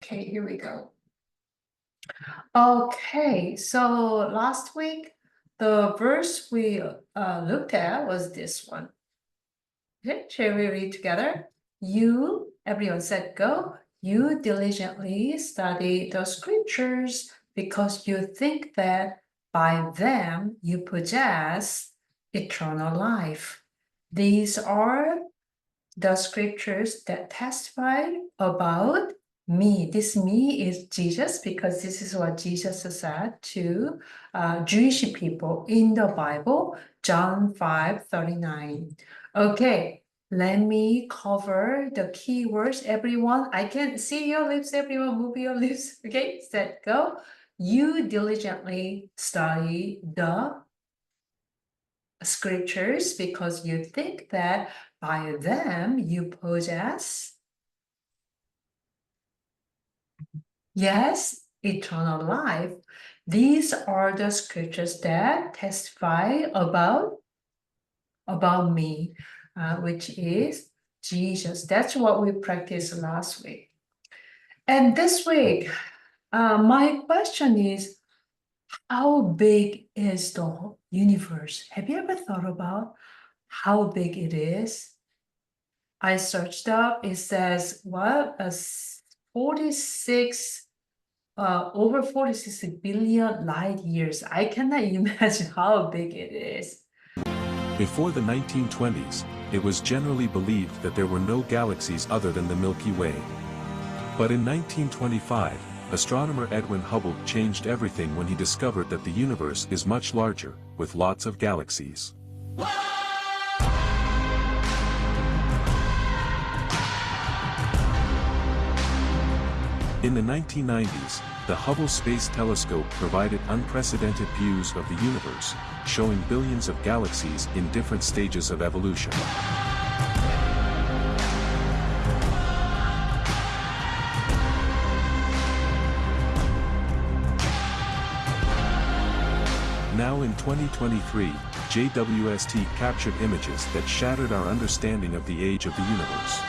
Okay, here we go. Okay, so last week, the verse we looked at was this one. Okay, shall we read together? You, everyone said go. You diligently study the scriptures because you think that by them you possess eternal life. These are the scriptures that testify about me. This me is Jesus, because this is what Jesus said to Jewish people in the Bible, John 5:39. Okay, let me cover the keywords, everyone. I can see your lips, everyone. Move your lips. Okay, set, go. You diligently study the scriptures because you think that by them you possess, yes, eternal life. These are the scriptures that testify about me, which is Jesus. That's what we practiced last week. And this week, my question is, how big is the universe? Have you ever thought about how big it is? I searched up, it says what? 46, over 46 billion light years. I cannot imagine how big it is. Before the 1920s, it was generally believed that there were no galaxies other than the Milky Way. But in 1925, astronomer Edwin Hubble changed everything when he discovered that the universe is much larger, with lots of galaxies. In the 1990s, the Hubble Space Telescope provided unprecedented views of the universe, showing billions of galaxies in different stages of evolution. Now in 2023, JWST captured images that shattered our understanding of the age of the universe.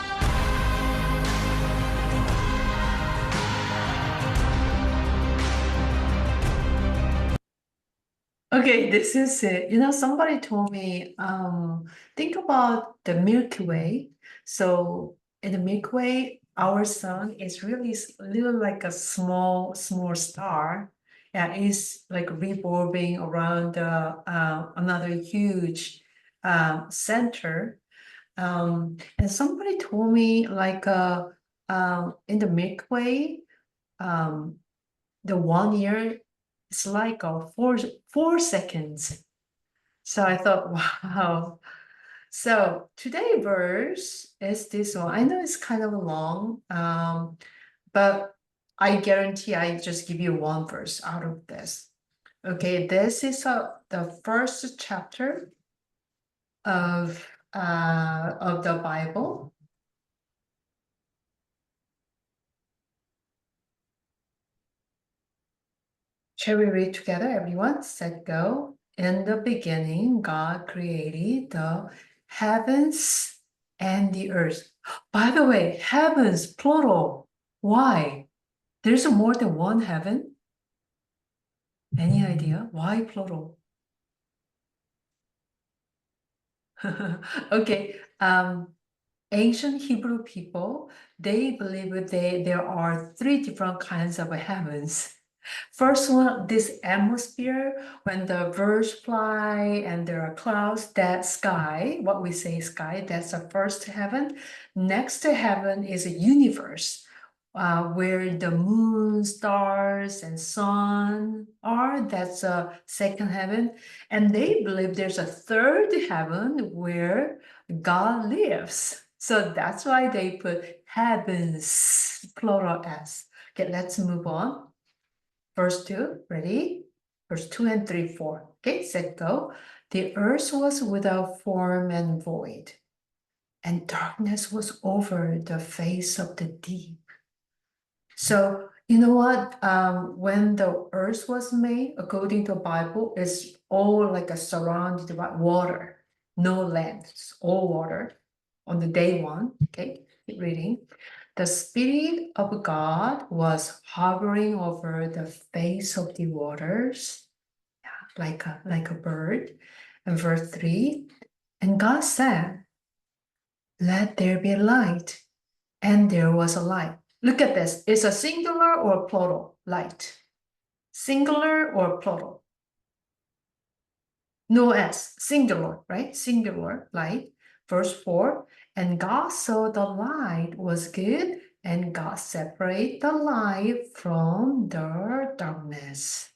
Okay, this is it. Somebody told me, think about the Milky Way. So in the Milky Way, our sun is really little like a small star. Yeah, it's like revolving around another huge center. And somebody told me like in the Milky Way, the 1 year is like 4 seconds. So I thought, wow. So today verse is this one. I know it's kind of long, but I guarantee I just give you one verse out of this. Okay, this is the first chapter of the Bible. Shall we read together, everyone? Set, go. In the beginning, God created the heavens and the earth. By the way, heavens, plural. Why? There's more than one heaven? Any idea? Why plural? Okay, ancient Hebrew people, they believe that there are 3 different kinds of heavens. First one, this atmosphere, when the birds fly and there are clouds, that sky, what we say sky, that's the first heaven. Next to heaven is a universe, where the moon, stars, and sun are. That's a second heaven. And they believe there's a third heaven where God lives. So that's why they put heavens, plural S. Okay, let's move on. Verse 2, ready? Verse 2 and 3, 4. Okay, set, go. The earth was without form and void, and darkness was over the face of the deep. So, you know what? When the earth was made, according to the Bible, it's all like a surrounded by water, no land, it's all water on the day 1. Okay, keep reading. The Spirit of God was hovering over the face of the waters, like a bird. And verse 3, and God said, let there be light. And there was a light. Look at this. It's a singular or plural light. Singular or plural? No S, singular, right? Singular light. Verse 4, and God saw the light was good, and God separated the light from the darkness.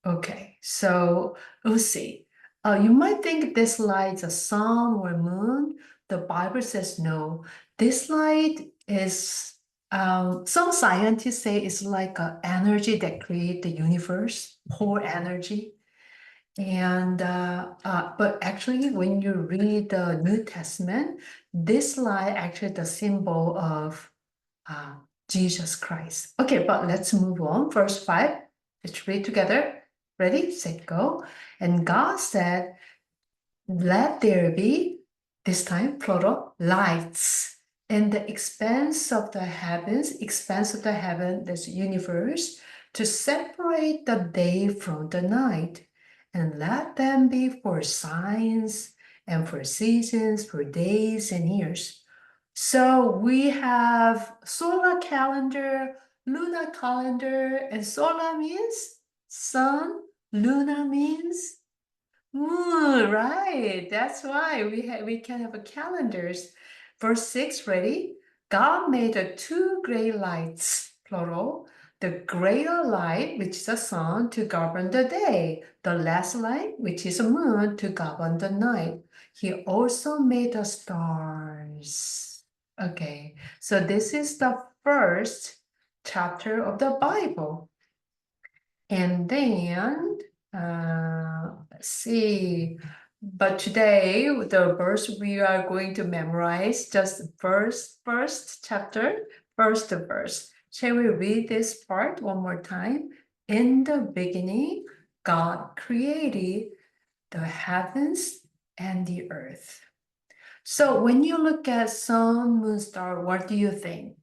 Okay, so we'll see. You might think this light is a sun or moon. The Bible says no. This light is, some scientists say it's like an energy that creates the universe, whole energy. And but actually, when you read the New Testament, this light actually the symbol of Jesus Christ. Okay, but let's move on. Verse 5. Let's read together. Ready, set, go. And God said, let there be, this time plural, lights in the expanse of the heavens, expanse of the heaven, this universe, to separate the day from the night. And let them be for signs and for seasons, for days and years. So we have solar calendar, lunar calendar, and solar means sun, lunar means moon, right? That's why we can have a calendars. Verse 6, ready? God made the two great lights, plural, the greater light, which is the sun, to govern the day, the less light, which is the moon, to govern the night. He also made the stars. Okay, so this is the first chapter of the Bible. And then, let's see. But today, the verse we are going to memorize just first chapter, first verse. Shall we read this part one more time? In the beginning, God created the heavens and the earth. So when you look at sun, moon, star, what do you think?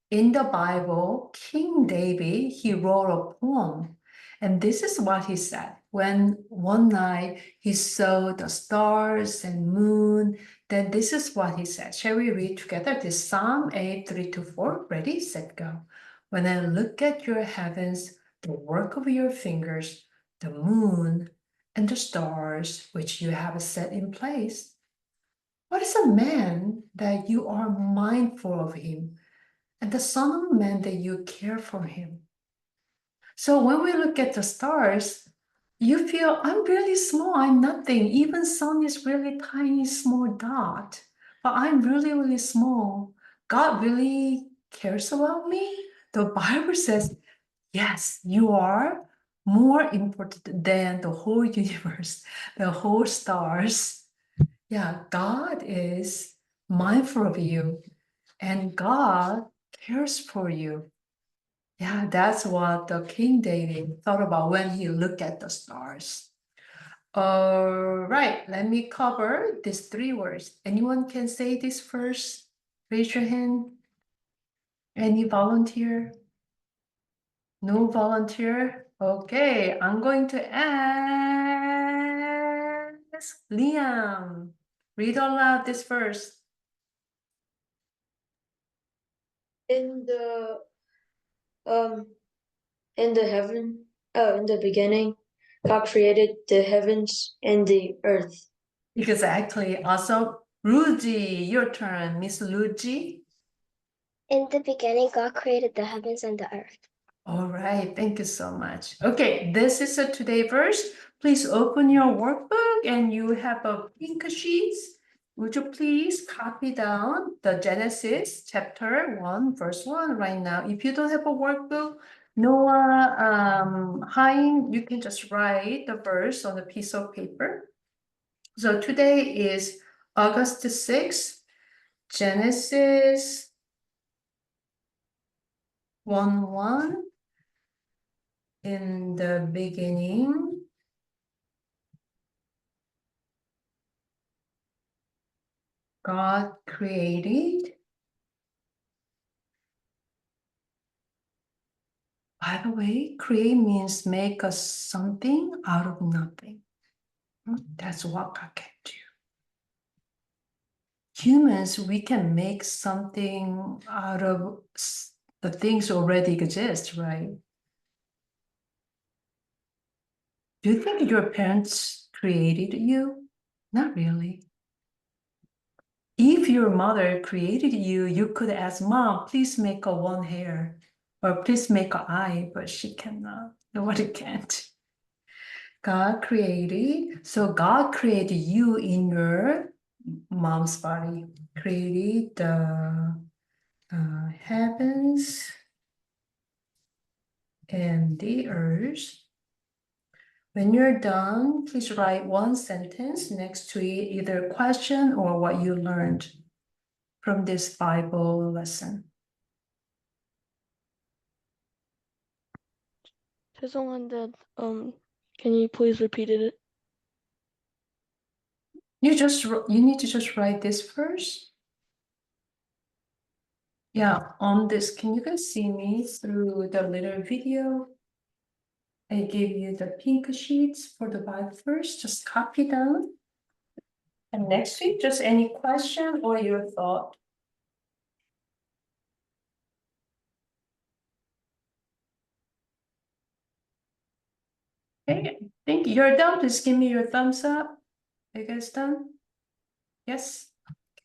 In the Bible, King David, he wrote a poem. And this is what he said. When one night he saw the stars and moon, then this is what he said. Shall we read together this Psalm 8, 3-4? Ready, set, go. When I look at your heavens, the work of your fingers, the moon and the stars which you have set in place. What is a man that you are mindful of him? And the Son of Man that you care for him. So when we look at the stars, you feel I'm really small, I'm nothing. Even sun is really tiny, small dot. But I'm really, really small. God really cares about me? The Bible says, yes, you are more important than the whole universe, the whole stars. Yeah, God is mindful of you. And God cares for you. Yeah, that's what the King David thought about when he looked at the stars. All right, let me cover these three words. Anyone can say this first? Raise your hand. Any volunteer? No volunteer? Okay, I'm going to ask Liam. Read aloud this first. In the in the heaven in the beginning, God created the heavens and the earth. Exactly. Also, Ruji, your turn, Miss Luji. In the beginning, God created the heavens and the earth. All right, thank you so much. Okay, this is a today verse. Please open your workbook and you have a pink sheet. Would you please copy down the Genesis chapter 1, verse 1 right now? If you don't have a workbook, Noah, Hein, you can just write the verse on a piece of paper. So today is August 6th, Genesis 1:1. In the beginning, God created By the way, create means make a something out of nothing. That's what God can do. Humans, we can make something out of the things already exist, right? Do you think your parents created you? Not really. If your mother created you, you could ask, Mom, please make a one hair, or please make an eye, but she cannot. Nobody can't. God created, so God created you in your mom's body, created the heavens and the earth. When you're done, please write one sentence next to it, either question or what you learned from this Bible lesson. 죄송한데, can you please repeat it? You need to just write this first. Yeah, on this, can you guys see me through the little video? I gave you the pink sheets for the Bible first, just copy them. And next week, just any question or your thought. Okay, I think you're done. Please give me your thumbs up. Are you guys done? Yes?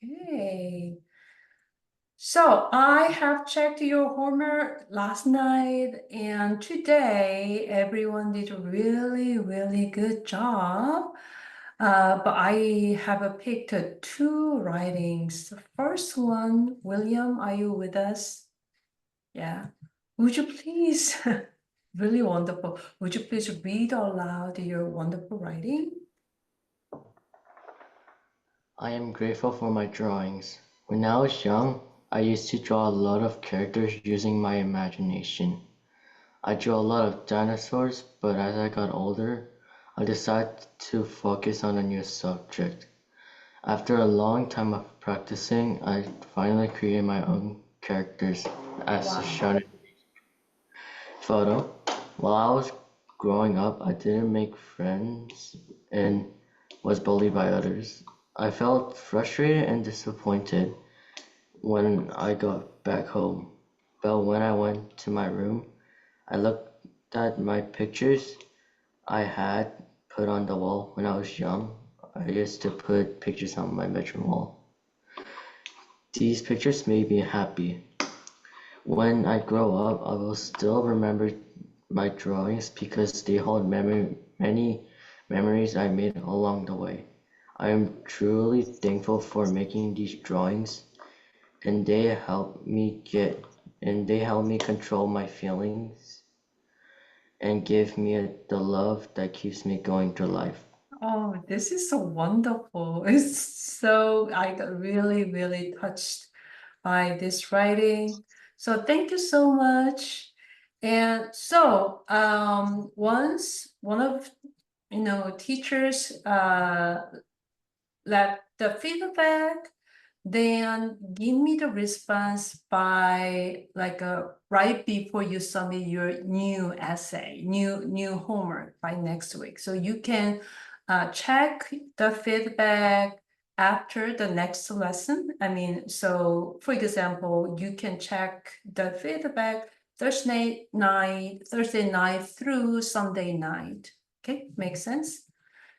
Okay. So I have checked your homework last night and today everyone did a really, really good job. But I have picked two writings. The first one, William, are you with us? Yeah. Would you please, really wonderful. Would you please read aloud your wonderful writing? I am grateful for my drawings. When I was young, I used to draw a lot of characters using my imagination. I drew a lot of dinosaurs, but as I got older, I decided to focus on a new subject. After a long time of practicing, I finally created my own characters, as shown in the photo. While I was growing up, I didn't make friends and was bullied by others. I felt frustrated and disappointed when I got back home. But when I went to my room, I looked at my pictures I had put on the wall when I was young. I used to put pictures on my bedroom wall. These pictures made me happy. When I grow up, I will still remember my drawings because they hold many memories I made along the way. I am truly thankful for making these drawings, and they help me control my feelings and give me the love that keeps me going through life. Oh, this is so wonderful. It's so, I got really, really touched by this writing. So thank you so much. And so once one of teachers let the feedback, then give me the response by right before you submit your new essay, new homework by next week. So you can check the feedback after the next lesson. I mean, so for example, you can check the feedback Thursday night through Sunday night. Okay, makes sense?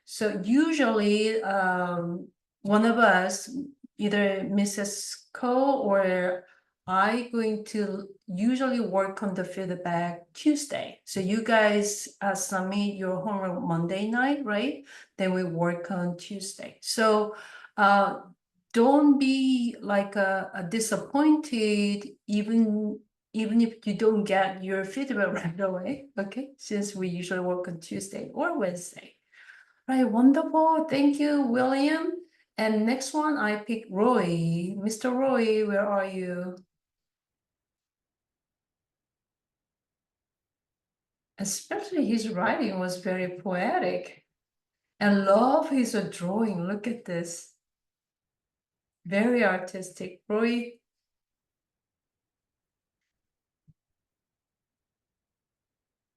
So usually one of us, either Mrs. Ko or I, going to usually work on the feedback Tuesday. So you guys submit your homework Monday night, right? Then we work on Tuesday. So don't be like disappointed even if you don't get your feedback right away, okay? Since we usually work on Tuesday or Wednesday. Right, wonderful. Thank you, William. And next one, I pick Roy. Mr. Roy, where are you? Especially his writing was very poetic. And love his drawing. Look at this. Very artistic. Roy.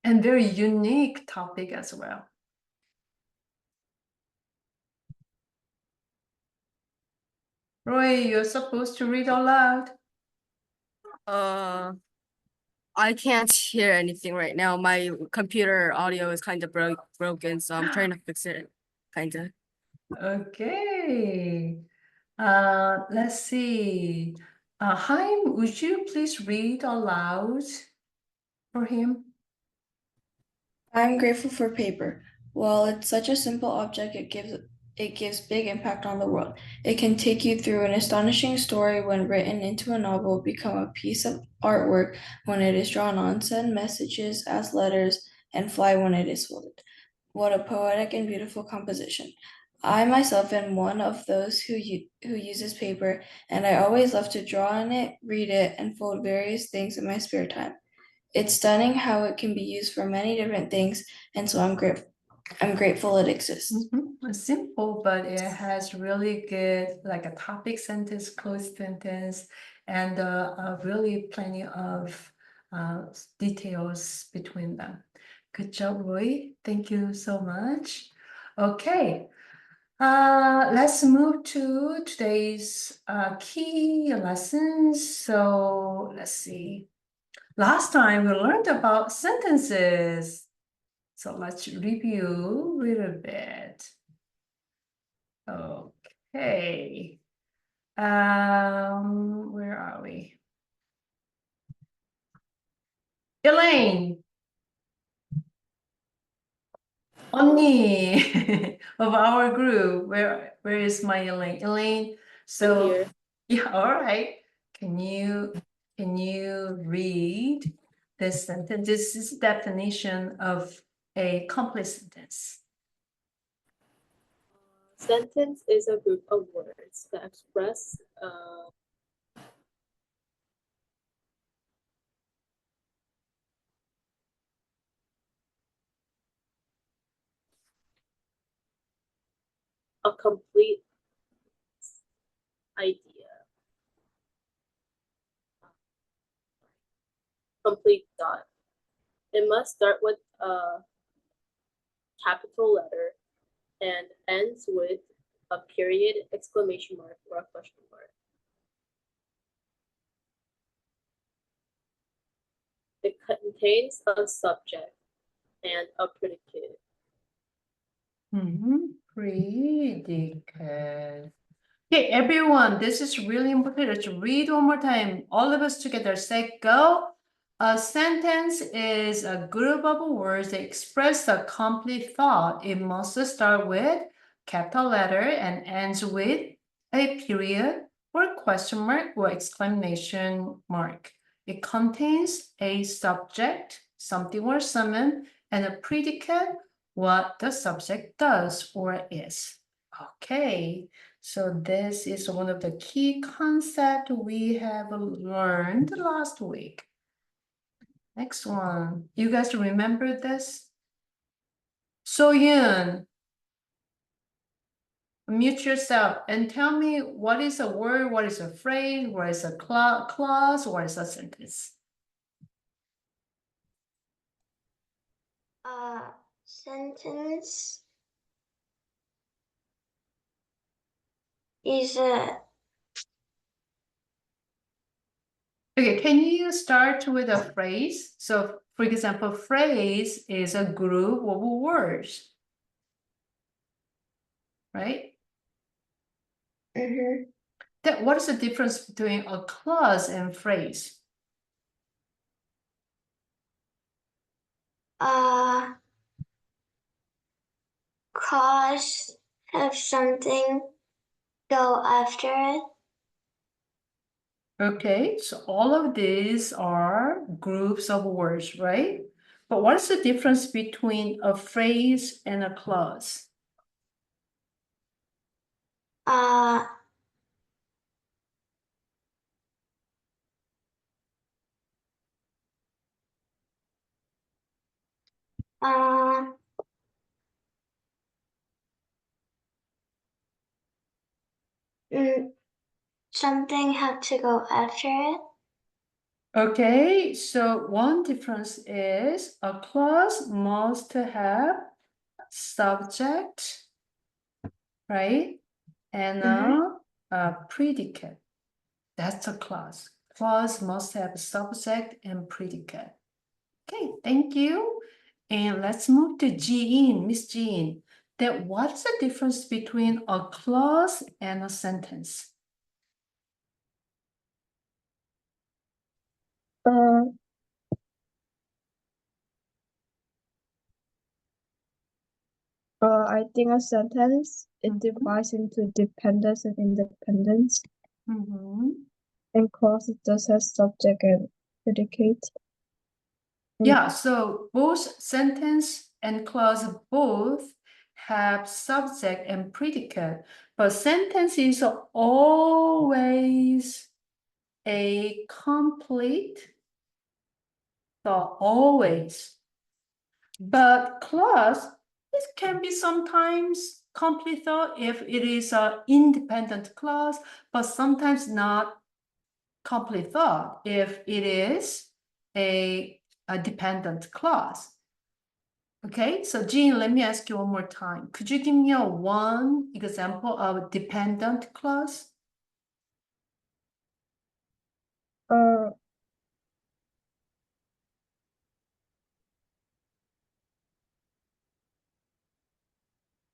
and very unique topic as well. Roy, you're supposed to read out loud. I can't hear anything right now. My computer audio is kind of broken, so I'm trying to fix it, kind of. Okay. Let's see. Chaim, would you please read aloud for him? I'm grateful for paper. While it's such a simple object, it gives big impact on the world. It can take you through an astonishing story when written into a novel, become a piece of artwork when it is drawn on, send messages as letters, and fly when it is folded. What a poetic and beautiful composition. I myself am one of those who uses paper, and I always love to draw on it, read it, and fold various things in my spare time. It's stunning how it can be used for many different things, and so I'm grateful it exists. Simple, but it has really good, like a topic sentence, closed sentence, and really plenty of details between them. Good job, Roy. Thank you so much. Okay. Let's move to today's key lessons. So let's see. Last time we learned about sentences. So let's review a little bit. Okay. Where are we? Elaine. Oni of our group. Where is my Elaine? Elaine, so Here. yeah, all right. Can you read this sentence? This is definition of a complete sentence. Sentence is a group of words that express a complete idea. Complete thought. It must start with a capital letter and ends with a period, exclamation mark, or a question mark. It contains a subject and a predicate. Predicate. Okay, everyone, this is really important. Let's read one more time. All of us together, say go. A sentence is a group of words that express a complete thought. It must start with capital letter and ends with a period or question mark or exclamation mark. It contains a subject, something or someone, and a predicate, what the subject does or is. Okay, so this is one of the key concepts we have learned last week. Next one. You guys remember this? So Yun, mute yourself and tell me what is a word, what is a phrase, what is a clause, what is a sentence? Sentence is a Okay, can you start with a phrase? So, for example, phrase is a group of words, right? What is the difference between a clause and phrase? cause have something go after it. Okay, so all of these are groups of words, right? But what is the difference between a phrase and a clause? Something had to go after it. Okay, so one difference is a clause must have subject, right? And a predicate. That's a clause. Clause must have subject and predicate. Okay, thank you. And let's move to Jean, Miss Jean. That what's the difference between a clause and a sentence? I think a sentence, it divides into dependence and independence, and clause it does have subject and predicate. Yeah, so both sentence and clause both have subject and predicate, but sentence is always a complete thought, always. But clause, it can be sometimes complete thought if it is an independent clause, but sometimes not complete thought if it is a dependent clause. Okay, so Jean, let me ask you one more time. Could you give me one example of a dependent clause?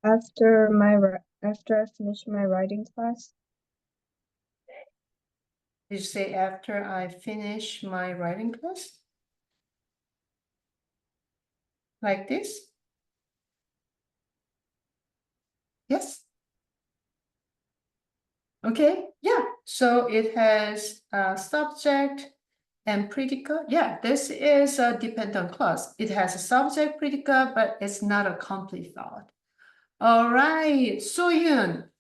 After I finish my writing class. Did you say after I finish my writing class? Like this? Yes? Okay, yeah, so it has a subject and predicate. Yeah, this is a dependent clause. It has a subject predicate, but it's not a complete thought. All right, Soyun,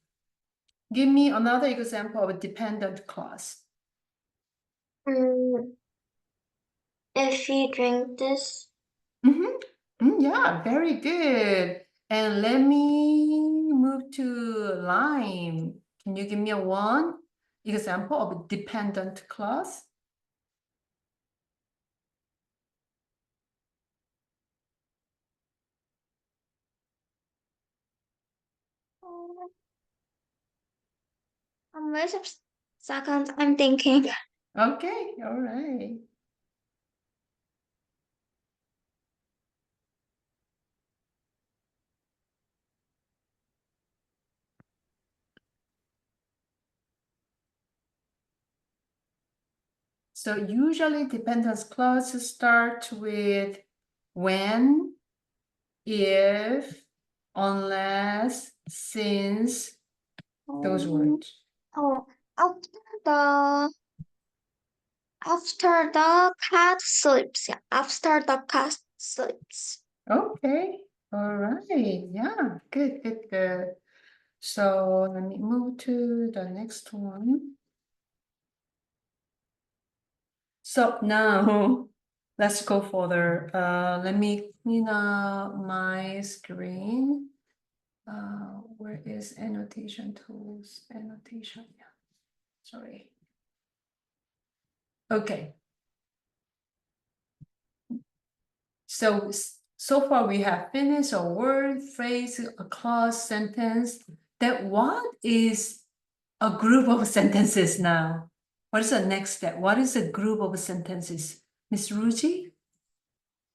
give me another example of a dependent clause. If you drink this. Yeah, very good. And let me move to lime. Can you give me one example of a dependent clause? Wait a second, I'm thinking. Okay, all right. So usually dependence clauses start with when, if, unless, since, those words. Oh, after the cat sleeps. Yeah, after the cat sleeps. Okay, all right. Yeah, good, good, good. So let me move to the next one. So now let's go further. Let me clean up my screen. Where is annotation tools? Annotation, yeah. Sorry. Okay. So far we have finished a word, phrase, a clause, sentence. That what is a group of sentences now? What is the next step? What is a group of sentences? Miss Ruji?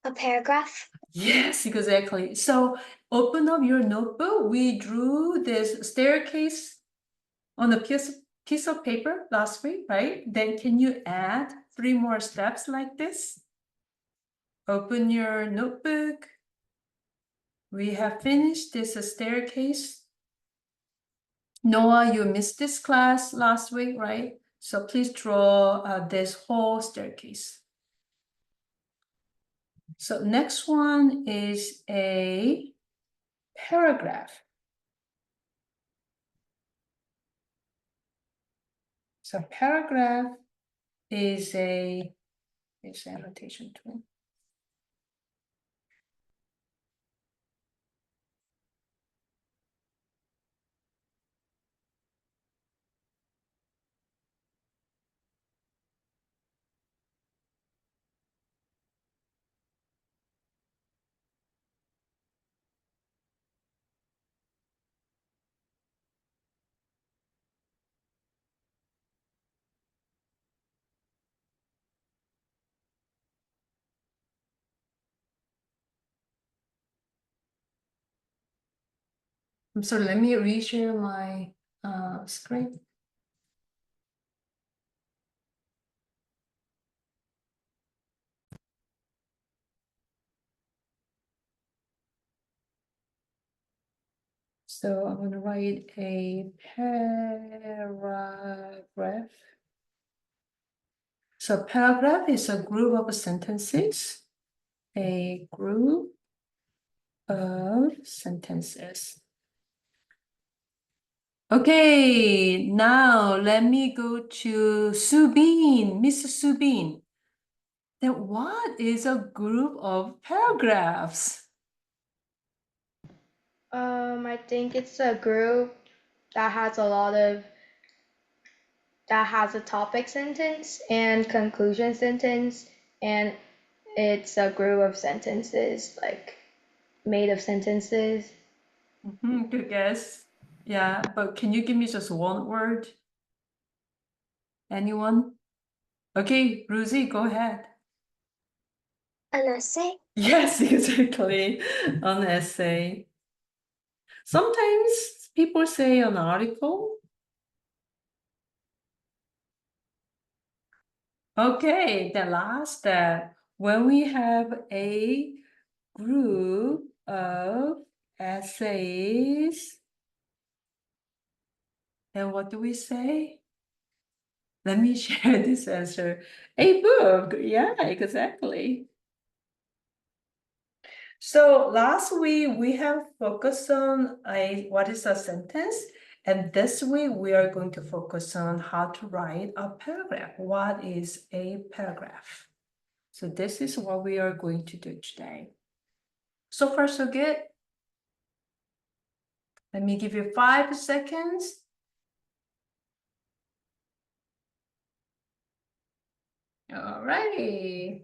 A paragraph. Yes, exactly. So open up your notebook. We drew this staircase on a piece of paper last week, right? Then can you add 3 more steps like this? Open your notebook. We have finished this staircase. Noah, you missed this class last week, right? So please draw this whole staircase. So next one is a paragraph. So paragraph is annotation tool. I'm sorry, let me reshare my screen. So I'm going to write a paragraph. So paragraph is a group of sentences. A group of sentences. Okay, now let me go to Subin, Miss Subin. Then what is a group of paragraphs? I think it's a group that has a topic sentence and conclusion sentence, and it's a group of sentences, like made of sentences. Good guess. Yeah, but can you give me just one word? Anyone? Okay, Rosie, go ahead. An essay. Yes, exactly. An essay. Sometimes people say an article. Okay, the last step. When we have a group of essays, then what do we say? Let me share this answer. A book. Yeah, exactly. So last week we have focused on what is a sentence, and this week we are going to focus on how to write a paragraph. What is a paragraph? So this is what we are going to do today. So far, so good. Let me give you 5 seconds. All righty.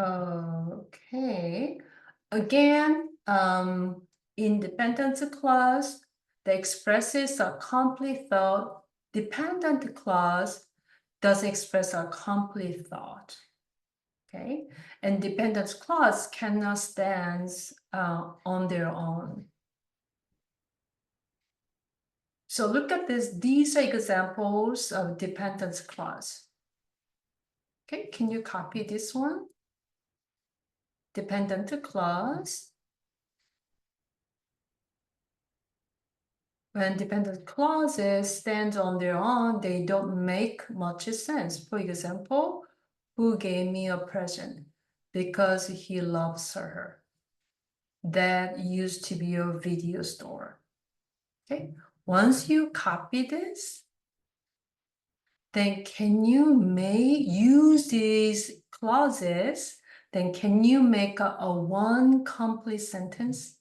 Okay. Again, independent clause that expresses a complete thought. Dependent clause does express a complete thought. Okay, and dependent clause cannot stand on their own. So look at this. These are examples of dependent clause. Okay, can you copy this one? Dependent clause. When dependent clauses stand on their own, they don't make much sense. For example, who gave me a present? Because he loves her. That used to be a video store. Okay, once you copy this, then can you use these clauses? Then can you make a one complete sentence?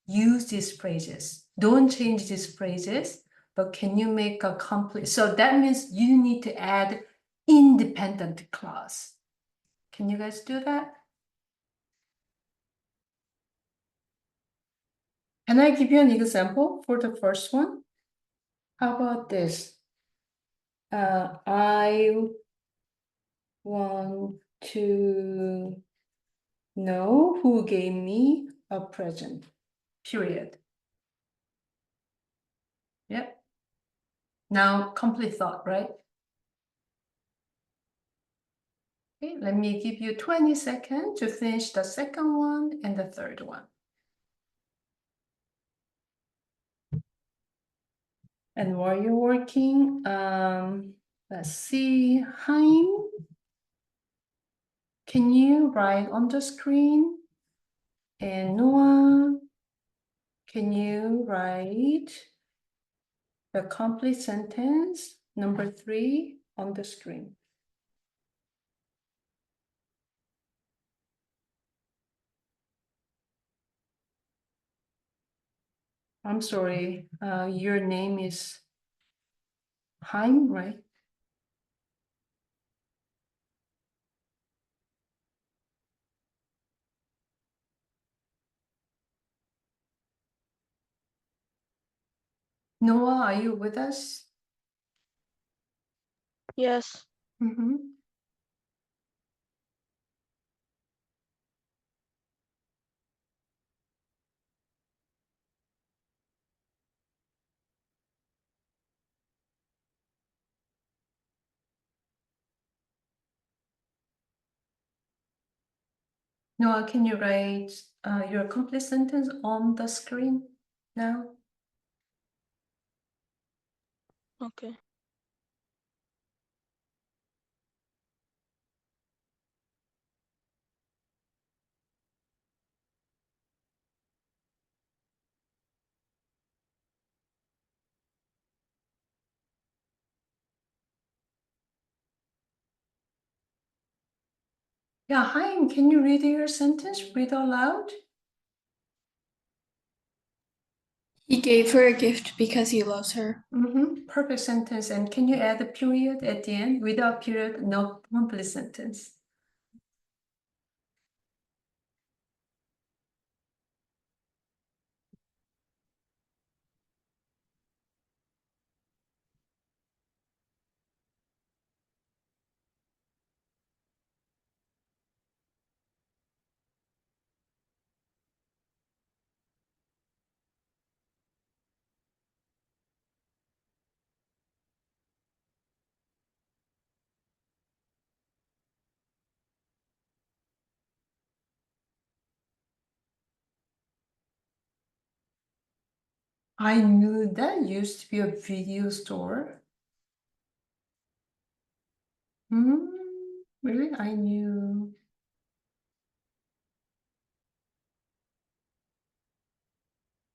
Use these phrases. Don't change these phrases, but can you make a complete? So that means you need to add independent clause. Can you guys do that? Can I give you an example for the first one? How about this? I want to know who gave me a present, period. Yep. Now, complete thought, right? Okay, let me give you 20 seconds to finish the second one and the third one. And while you're working, let's see, Haim, can you write on the screen? And Noah, can you write the complete sentence number 3 on the screen? I'm sorry, your name is Haim, right? Noah, are you with us? Yes. Noah, can you write your complete sentence on the screen now? Okay. Yeah, Chaim, can you read your sentence? Read out loud. He gave her a gift because he loves her. Perfect sentence. And can you add a period at the end? Without period, no complete sentence. I knew that used to be a video store. Really? I knew.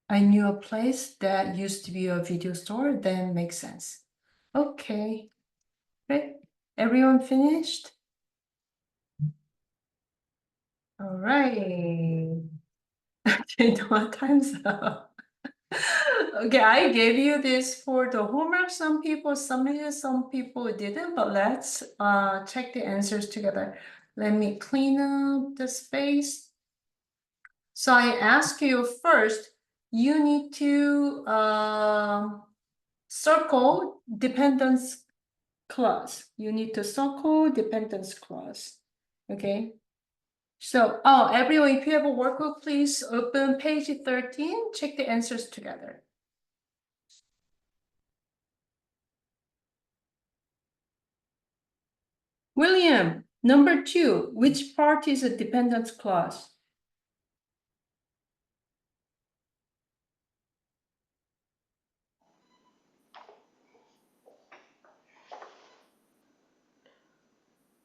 I knew a place that used to be a video store, then makes sense. Okay. Great. Everyone finished? All right. Okay, no, time's up. Okay, I gave you this for the homework. Some people submitted, some people didn't, but let's check the answers together. Let me clean up the space. So I ask you first, you need to circle dependence clause. You need to circle dependence clause. Okay. So, everyone, if you have a workbook, please open page 13, check the answers together. William, number 2, which part is a dependence clause?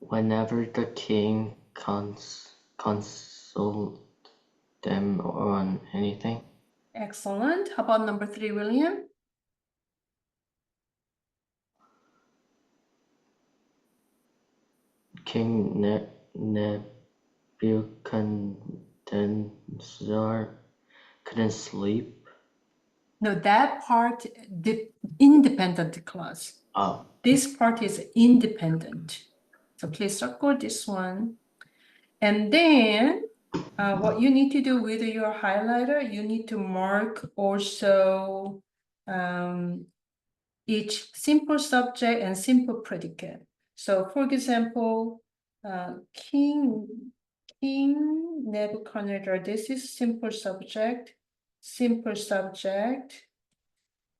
Whenever the king consult them on anything. Excellent. How about number 3, William? King Nebuchadnezzar couldn't sleep. No, that part, the independent clause. Oh. This part is independent. So please circle this one. And then what you need to do with your highlighter, you need to mark also each simple subject and simple predicate. So for example, King Nebuchadnezzar, this is simple subject,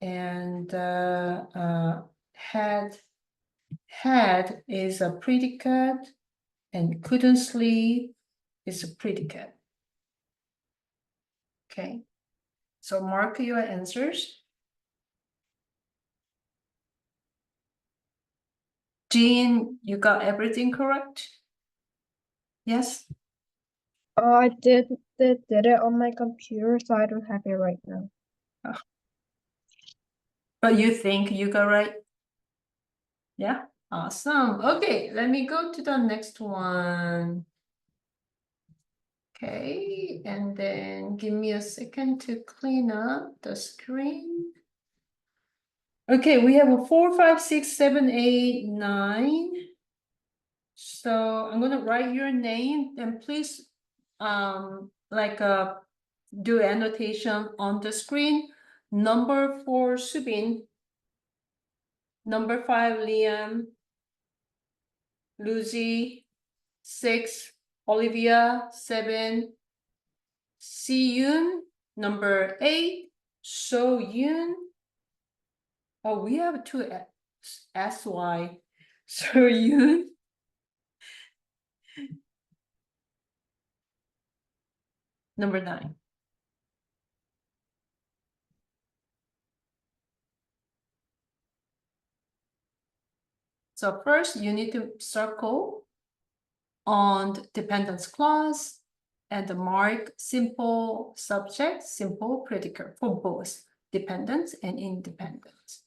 and had is a predicate, and couldn't sleep is a predicate. Okay, so mark your answers. Jean, you got everything correct? Yes? Oh, I did it on my computer, so I don't have it right now. Oh. But you think you got right? Yeah, awesome. Okay, let me go to the next one. Okay, and then give me a second to clean up the screen. Okay, we have a 4, 5, 6, 7, 8, 9. So I'm gonna write your name, and please do annotation on the screen. Number 4, Subin. Number 5, Liam. Lucy, 6, Olivia, 7, Si-yoon, number 8, So-yoon. Oh, we have 2 S-Y. So-yoon. Number 9. So first, you need to circle on the dependence clause and mark simple subject, simple predicate for both dependence and independence.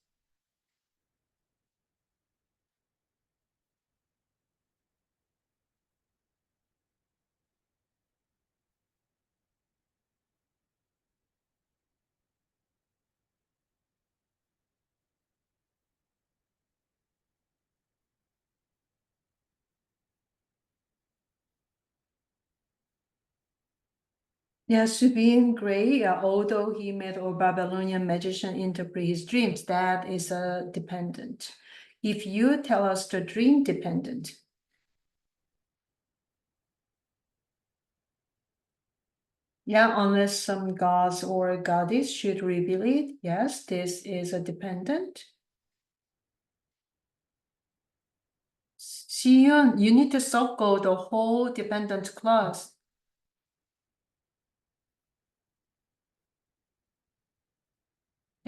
Yeah, Subin Gray, although he met a Babylonian magician interpret his dreams, that is a dependent. If you tell us the dream dependent, yeah, unless some gods or goddess should reveal it, yes, this is a dependent. Siyun, you need to circle the whole dependent clause.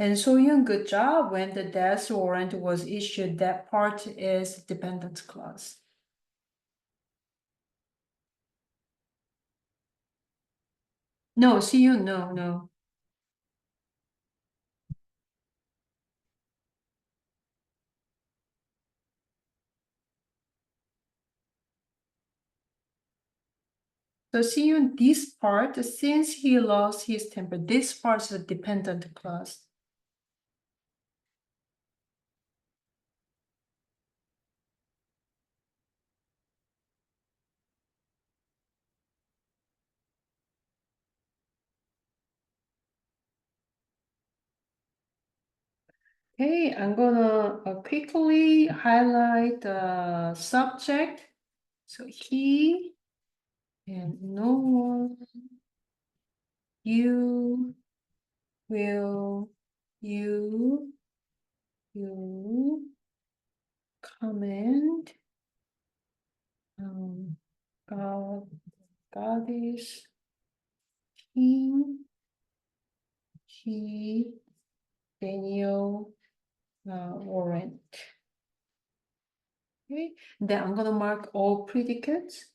And Soyun, good job. When the death warrant was issued, that part is dependent clause. No, Siyun, no. So Siyun, this part, since he lost his temper, this part is a dependent clause. Okay, I'm gonna quickly highlight the subject. So he and no one, you will, you comment, God, goddess, king, he, Daniel, warrant. Okay, then I'm gonna mark all predicates.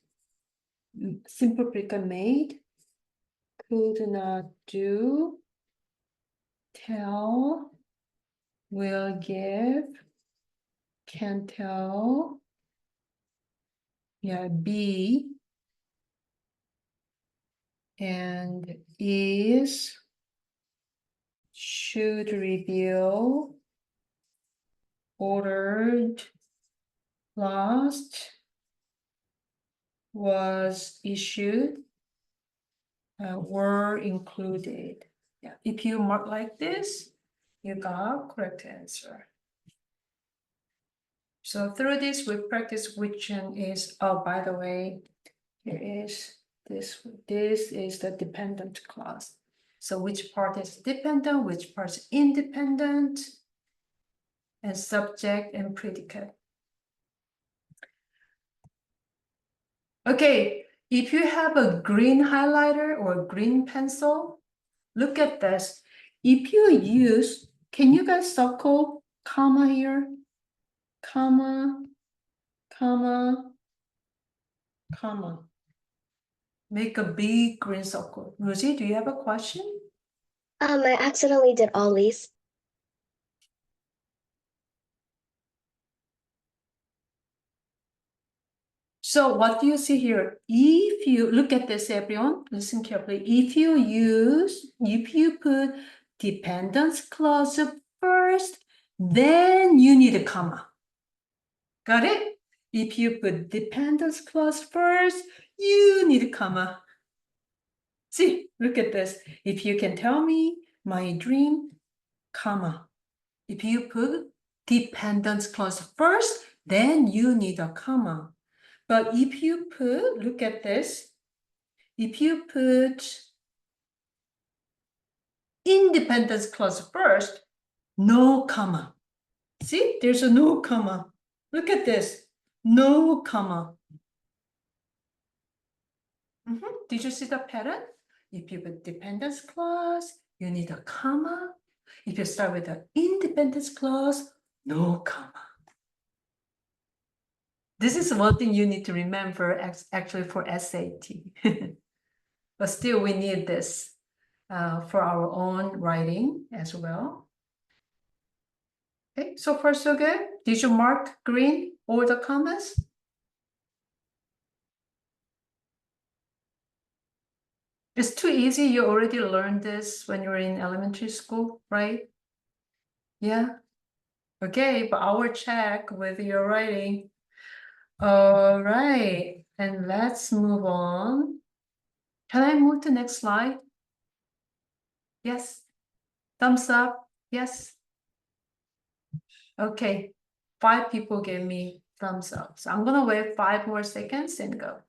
Simple predicate made, could not do, tell, will give, can tell, yeah, be, and is, should reveal, ordered, last, was issued, were included. Yeah, if you mark like this, you got correct answer. So through this, we practice which one is, oh, by the way, here is this is the dependent clause. So which part is dependent, which part is independent, and subject and predicate. Okay, if you have a green highlighter or a green pencil, look at this. If you use, can you guys circle comma here? Comma, comma, comma. Make a big green circle. Rosie, do you have a question? I accidentally did all these. So what do you see here? If you look at this, everyone, listen carefully. If you put dependence clause first, then you need a comma. Got it? If you put dependence clause first, you need a comma. See, look at this. If you can tell me my dream, comma. If you put dependence clause first, then you need a comma. But if you put, look at this, if you put independence clause first, no comma. See, there's a no comma. Look at this, no comma. Did you see the pattern? If you put dependence clause, you need a comma. If you start with the independence clause, no comma. This is one thing you need to remember actually for SAT. But still, we need this for our own writing as well. Okay, so far so good. Did you mark green all the commas? It's too easy. You already learned this when you were in elementary school, right? Yeah. Okay, but I will check with your writing. All right, and let's move on. Can I move to next slide? Yes. Thumbs up. Yes. Okay. 5 people gave me thumbs up. So I'm gonna wait 5 more seconds and go.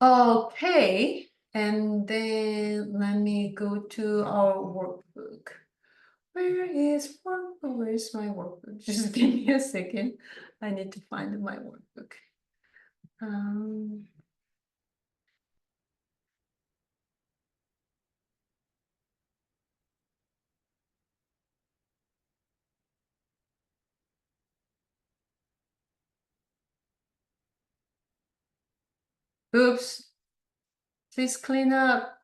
Okay, and then let me go to our workbook. Where is my workbook? Just give me a second. I need to find my workbook. Oops. Please clean up.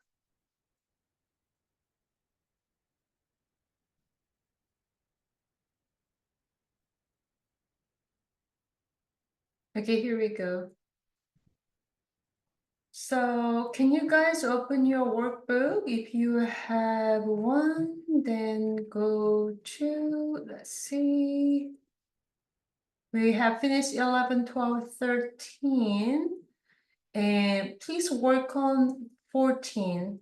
Okay, here we go. So can you guys open your workbook? If you have one, then go to, let's see. We have finished 11, 12, 13. And please work on 14.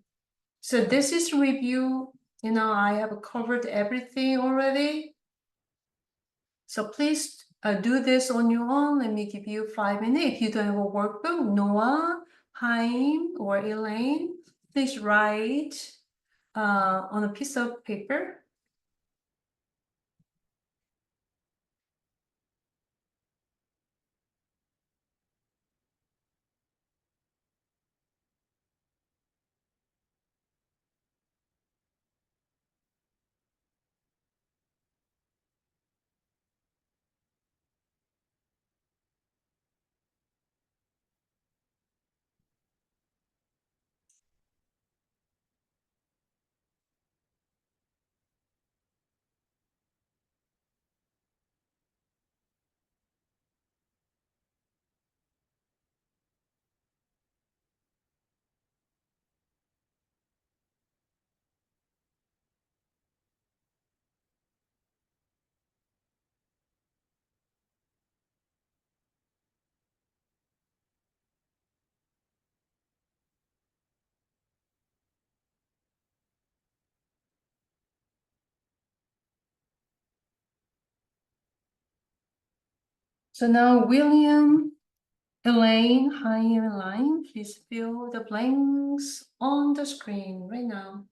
So this is review. You know, I have covered everything already. So please do this on your own. Let me give you 5 minutes. If you don't have a workbook, Noah, Haim, or Elaine, please write on a piece of paper. So now William, Elaine, Haim, and Elaine, please fill the blanks on the screen right now.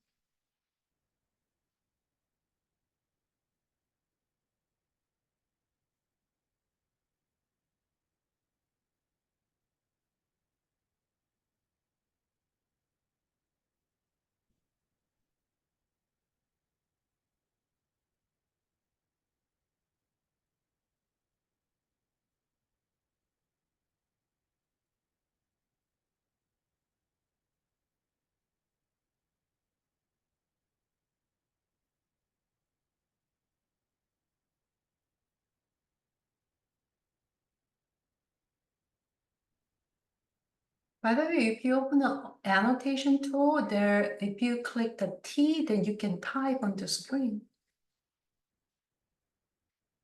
By the way, if you open the annotation tool there, if you click the T, then you can type on the screen.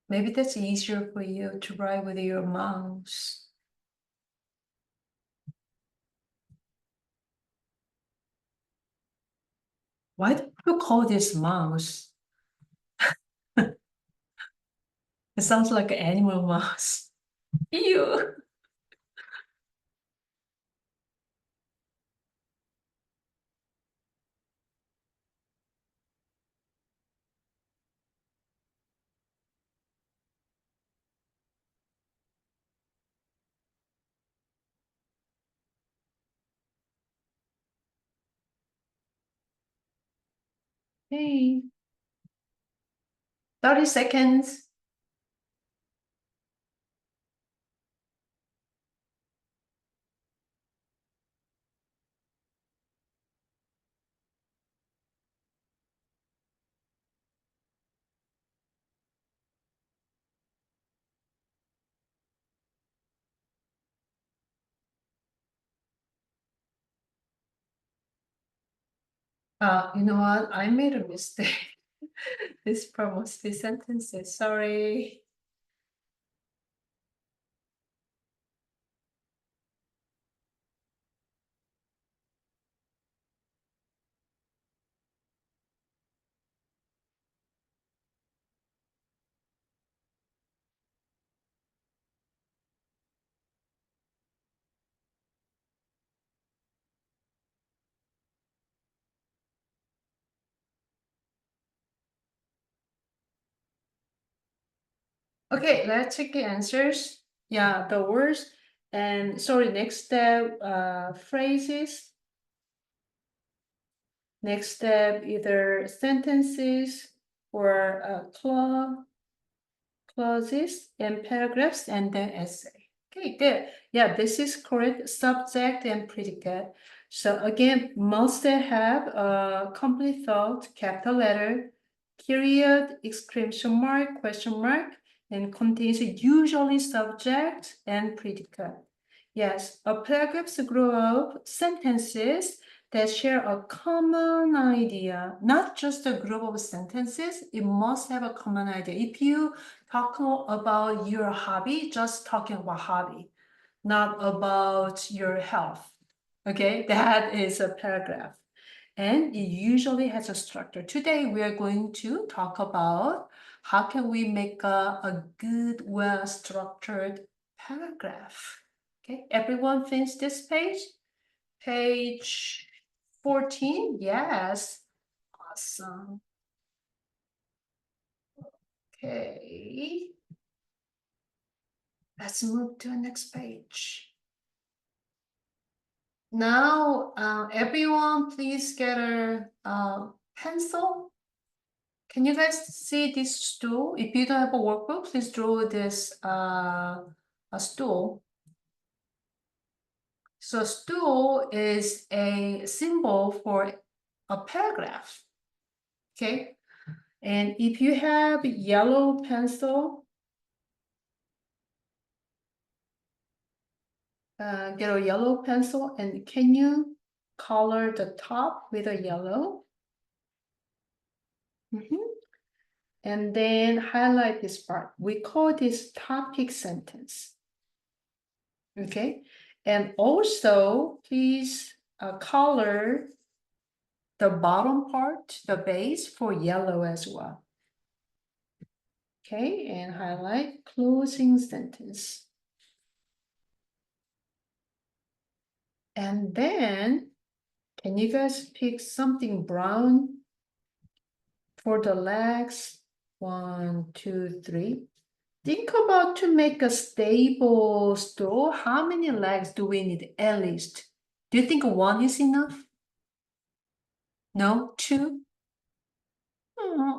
Maybe that's easier for you to write with your mouse. Why do you call this mouse? It sounds like an animal mouse. Ew. Hey. 30 seconds. You know what? I made a mistake. This part must be sentences. Sorry. Okay, let's check the answers. Yeah, the words. And sorry, next step, phrases. Next step, either sentences or clauses and paragraphs, and then essay. Okay, good. Yeah, this is correct. Subject and predicate. So again, must have a complete thought, capital letter, period, exclamation mark, question mark, and contains usually subject and predicate. Yes, a paragraph's group of sentences that share a common idea, not just a group of sentences. It must have a common idea. If you talk about your hobby, just talking about hobby, not about your health. Okay, that is a paragraph. And it usually has a structure. Today, we are going to talk about how can we make a good, well-structured paragraph. Okay, everyone finish this page? Page 14, yes. Awesome. Okay. Let's move to the next page. Now, everyone, please get a pencil. Can you guys see this stool? If you don't have a workbook, please draw this a stool. So stool is a symbol for a paragraph. Okay. And if you have yellow pencil, get a yellow pencil, and can you color the top with a yellow? And then highlight this part. We call this topic sentence. Okay. And also, please color the bottom part, the base, for yellow as well. Okay, and highlight closing sentence. And then, can you guys pick something brown for the legs? 1, 2, 3. Think about to make a stable stool. How many legs do we need at least? Do you think 1 is enough? No, 2?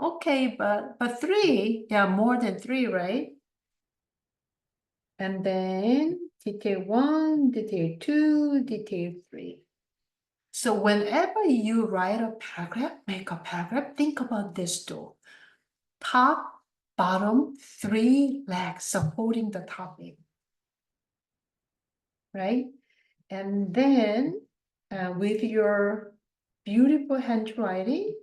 Okay, but 3, yeah, more than 3, right? And then detail 1, detail 2, detail 3. So whenever you write a paragraph, make a paragraph, think about this too. Top, bottom, 3 legs supporting the topic, right? And then with your beautiful handwriting,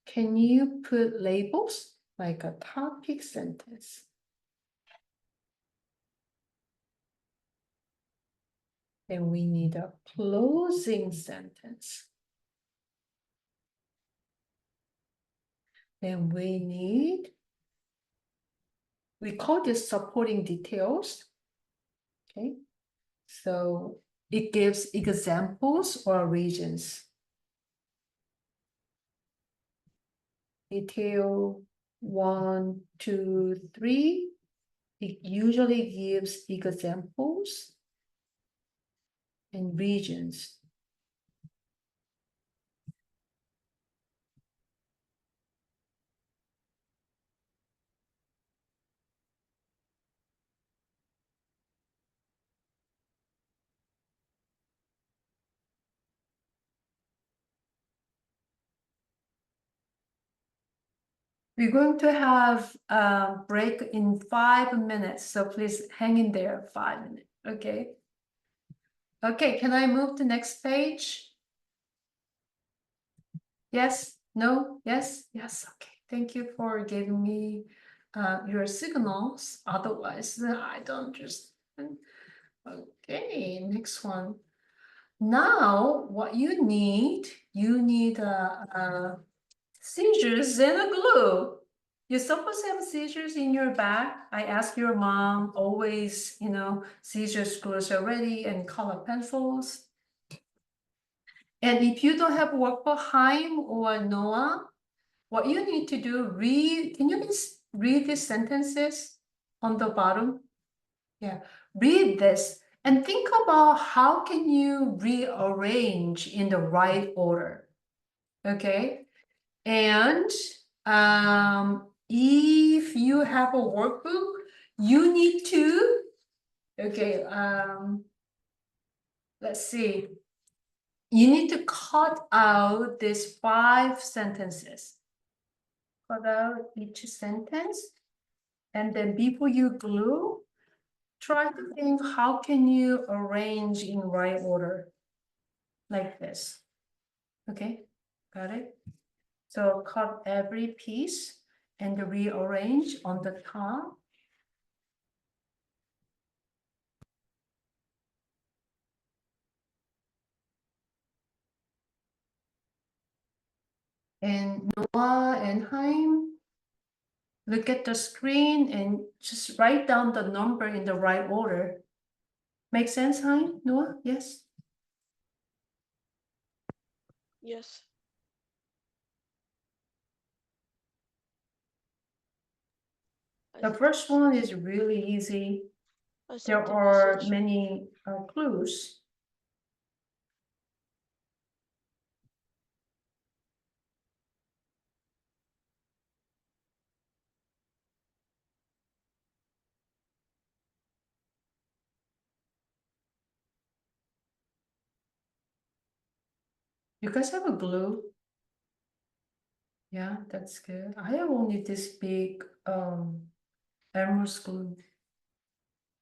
can you put labels like a topic sentence? Then we need a closing sentence. Then we call this supporting details. Okay, so it gives examples or regions. Detail 1, 2, 3. It usually gives examples and regions. We're going to have a break in 5 minutes, so please hang in there 5 minutes, okay? Okay, can I move to next page? Yes, no, yes, yes, okay. Thank you for giving me your signals. Otherwise, I don't just. Okay, next one. Now, what you need scissors and a glue. You're supposed to have scissors in your bag. I asked your mom, always, scissors, glues are ready, and color pencils. And if you don't have workbook Haim or Noah, what you need to do, can you please read these sentences on the bottom? Yeah, read this and think about how can you rearrange in the right order, okay? And if you have a workbook, you need to, okay, let's see. You need to cut out these 5 sentences. Cut out each sentence. And then before you glue, try to think how can you arrange in right order, like this. Okay, got it? So cut every piece and rearrange on the top. And Noah and Haim, look at the screen and just write down the number in the right order. Make sense, Haim? Noah? Yes? Yes. The first one is really easy. There are many clues. You guys have a glue? Yeah, that's good. I have only this big Elmer's glue.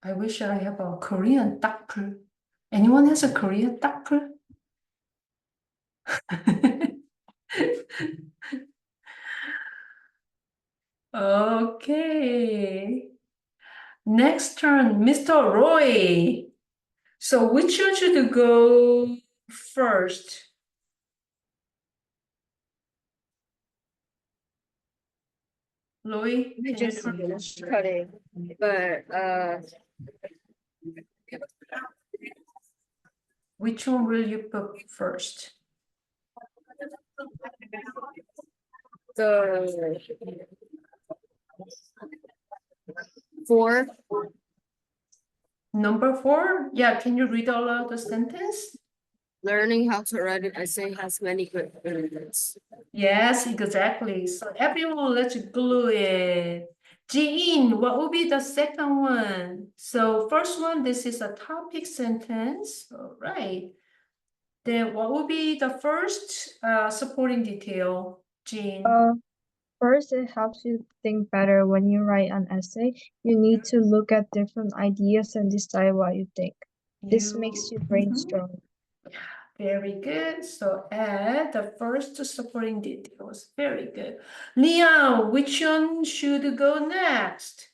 I wish I have a Korean 딱풀. Anyone has a Korean 딱풀? Okay. Next turn, Mr. Roy. So which one should go first? Louis, can you turn? Cutting, but Which one will you put first? the 4. Number 4? Yeah, can you read all of the sentence? Learning how to write an essay has many good benefits. Yes, exactly. So everyone, let's glue it. Jean, what will be the second one? So first one, this is a topic sentence. All right. Then what will be the first supporting detail, Jean? First, it helps you think better when you write an essay. You need to look at different ideas and decide what you think. This makes your brain strong. Very good. So add the first supporting details. Very good. Leon, which one should go next?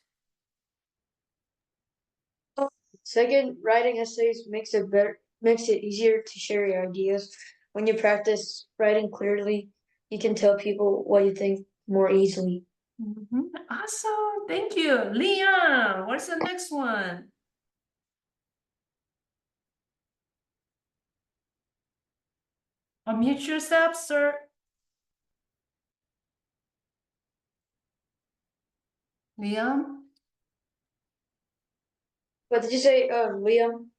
Second, writing essays makes it easier to share your ideas. When you practice writing clearly, you can tell people what you think more easily. Awesome, thank you. Leon, what's the next one? Unmute yourself, sir. Liam? What did you say, Liam?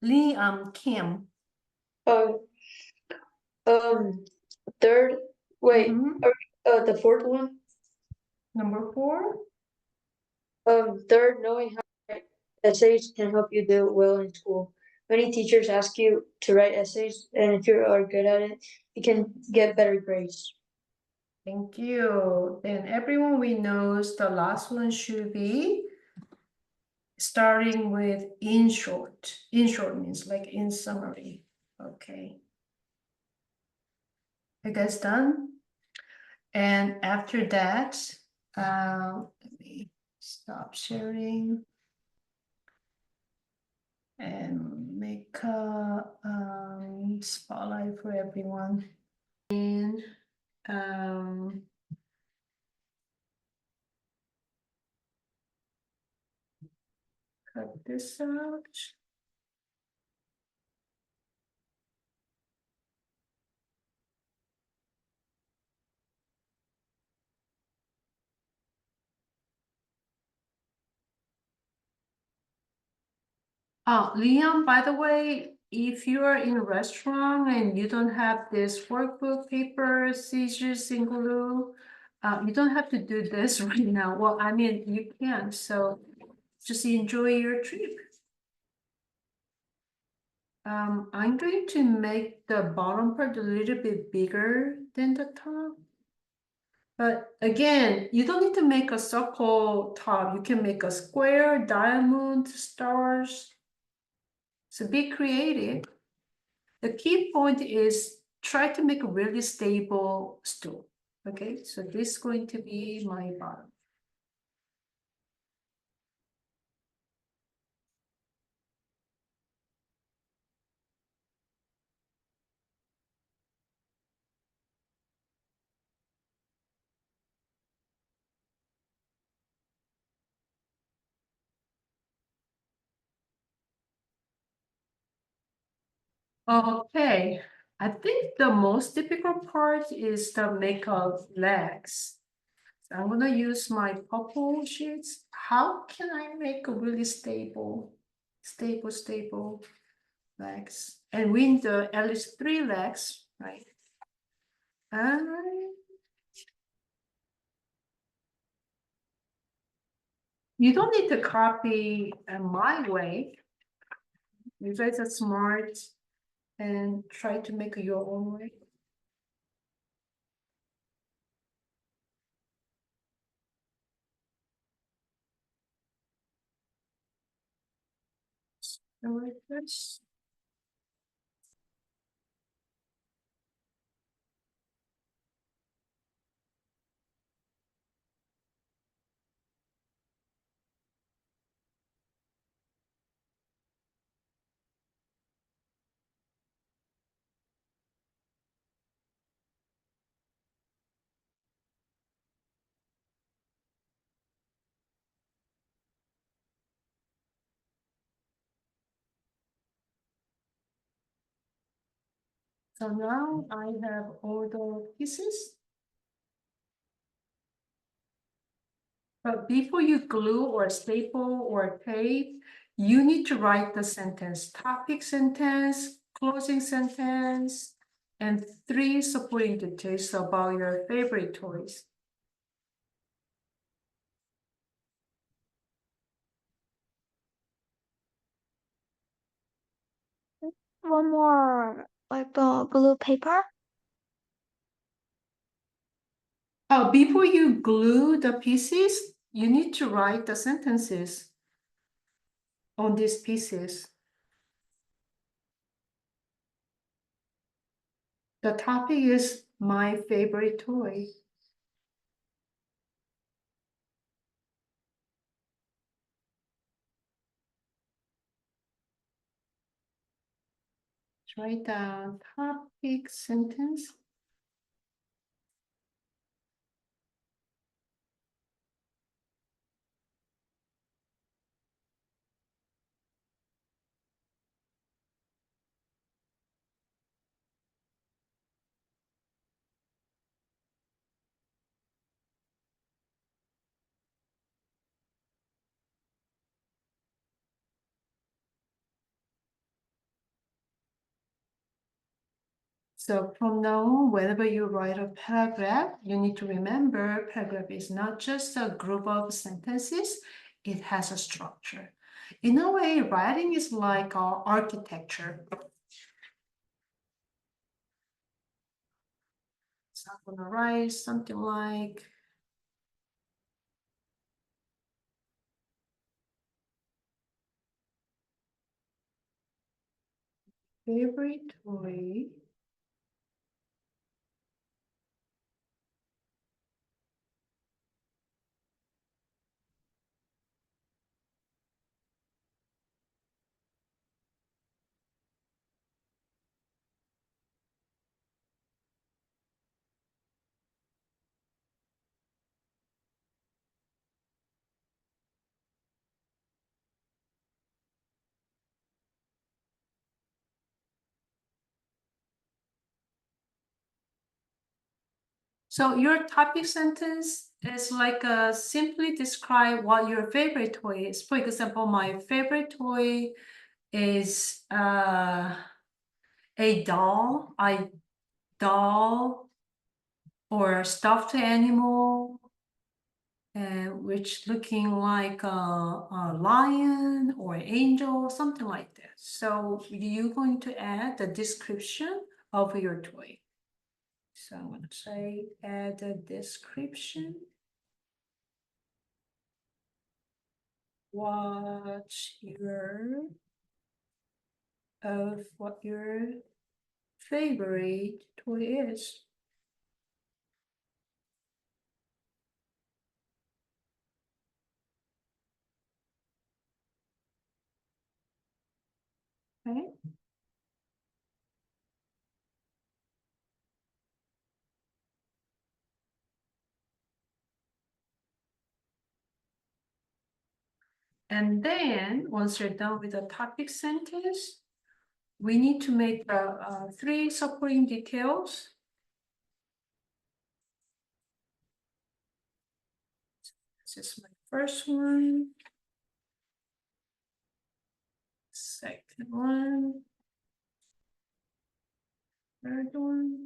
Liam Kim. Third, wait, Mhm. the fourth one. Number 4. Third, knowing how to write essays can help you do well in school. Many teachers ask you to write essays, and if you are good at it, you can get better grades. Thank you. Then everyone we knows the last one should be starting with in short. In short means like in summary. Okay. You guys done? And after that, let me stop sharing and make a spotlight for everyone. And cut this out. Oh, Leon, by the way, if you are in a restaurant and you don't have this workbook, paper, scissors, and glue, you don't have to do this right now. Well, I mean, you can, so just enjoy your trip. I'm going to make the bottom part a little bit bigger than the top. But again, you don't need to make a circle top. You can make a square, diamond, stars. So be creative. The key point is try to make a really stable stool. Okay, so this is going to be my bottom. Okay, I think the most difficult part is the makeup legs. So I'm gonna use my purple sheets. How can I make a really stable legs? And we need at least 3 legs, right? You don't need to copy my way. You guys are smart and try to make your own way. Like this. So now I have all the pieces. But before you glue or staple or tape, you need to write the sentence, topic sentence, closing sentence, and 3 supporting details about your favorite toys. One more, like the blue paper. Before you glue the pieces, you need to write the sentences on these pieces. The topic is my favorite toy. write down topic sentence. So from now on, whenever you write a paragraph, you need to remember paragraph is not just a group of sentences, it has a structure. In a way, writing is like architecture. So I'm gonna write something like favorite way So your topic sentence is like simply describe what your favorite toy is. For example, my favorite toy is a doll, or stuffed animal, which looking like a lion or angel, something like that. So you're going to add the description of your toy. So I'm going to say add a description. What your favorite toy is. Okay. And then once you're done with the topic sentence, we need to make 3 supporting details. This is my first one. Second one. Third one.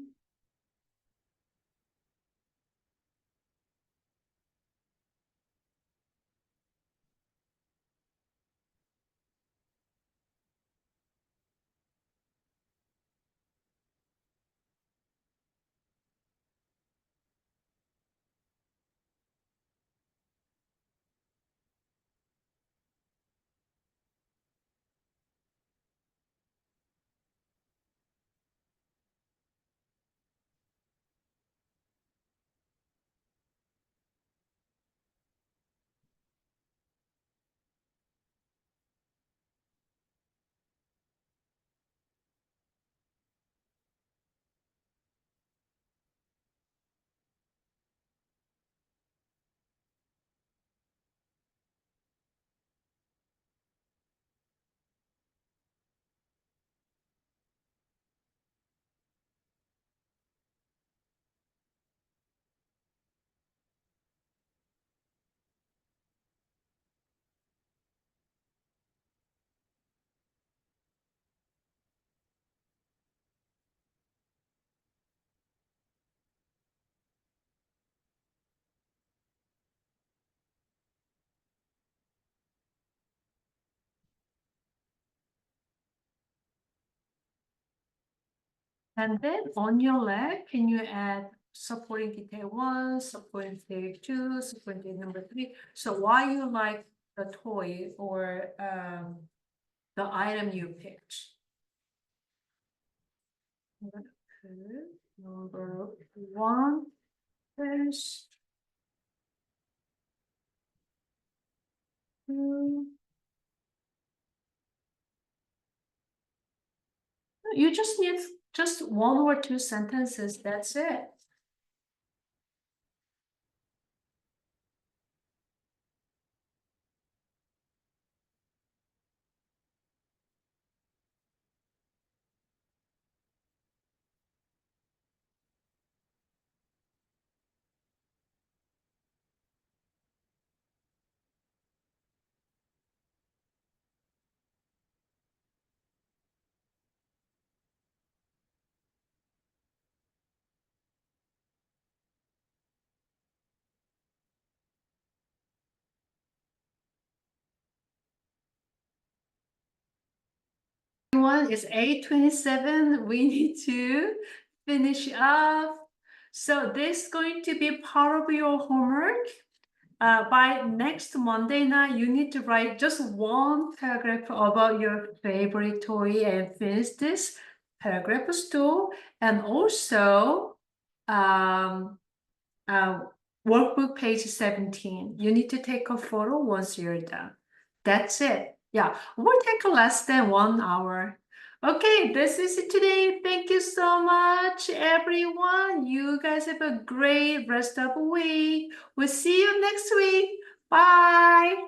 And then on your leg, can you add supporting detail 1, supporting detail 2, supporting detail number 3? So why you like the toy or the item you picked? Okay. Number 1 is 2. You just need just 1 or 2 sentences, that's it. It's 8:27. We need to finish up. So this is going to be part of your homework. By next Monday night, you need to write just 1 paragraph about your favorite toy and finish this paragraph too. And also, workbook page 17. You need to take a photo once you're done. That's it. Yeah, we'll take less than 1 hour. Okay, this is it today. Thank you so much, everyone. You guys have a great rest of the week. We'll see you next week. Bye.